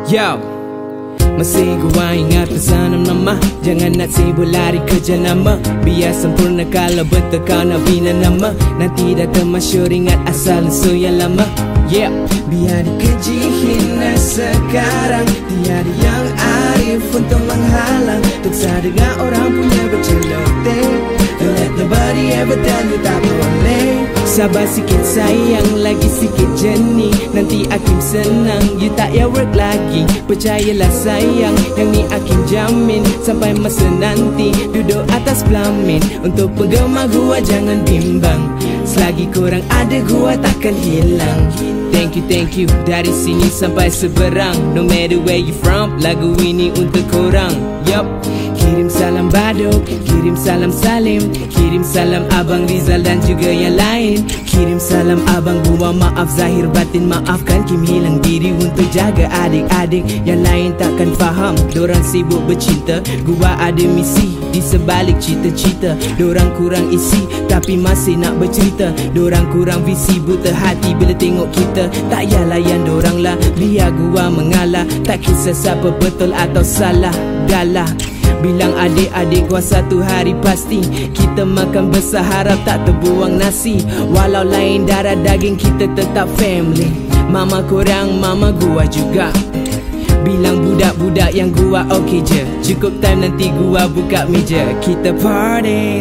Yo, masih gua ingat pesanan mama, jangan nak sibuk lari kerja nama. Biar sempurna kalau betul kau nak bina nama. Nanti dah termasyur ingat asal usul yang lama. Yeah, biar dikeji hina sekarang, tiada yang arif untuk menghalang. Tuksa dengar orang punya berceloteh. Don't let nobody ever tell you tak boleh. Sabar sikit sayang, lagi sikit jenih. Nanti Hakim senang, you tak payah work lagi. Percayalah sayang, yang ni Hakim jamin. Sampai masa nanti, duduk atas pelamin. Untuk penggemar gua jangan bimbang, selagi korang ada gua takkan hilang. Thank you, dari sini sampai seberang. No matter where you from, lagu ini untuk korang. Yup. Kirim salam Baduk, kirim salam Salim, kirim salam Abang Rizal dan juga yang lain. Kirim salam Abang gua, maaf zahir batin, maafkan Kim hilang diri untuk jaga adik-adik. Yang lain takkan faham, dorang sibuk bercinta. Gua ada misi di sebalik cita-cita. Dorang kurang isi tapi masih nak bercerita. Dorang kurang visi, buta hati bila tengok kita. Tak payah layan dorang lah, biar gua mengalah. Tak kisah siapa betul atau salah, galah. Bilang adik-adik gua satu hari pasti kita makan besar, harap tak terbuang nasi. Walau lain darah daging, kita tetap family. Mama korang, mama gua juga. Bilang budak-budak yang gua okey je. Cukup time nanti gua buka meja, kita party.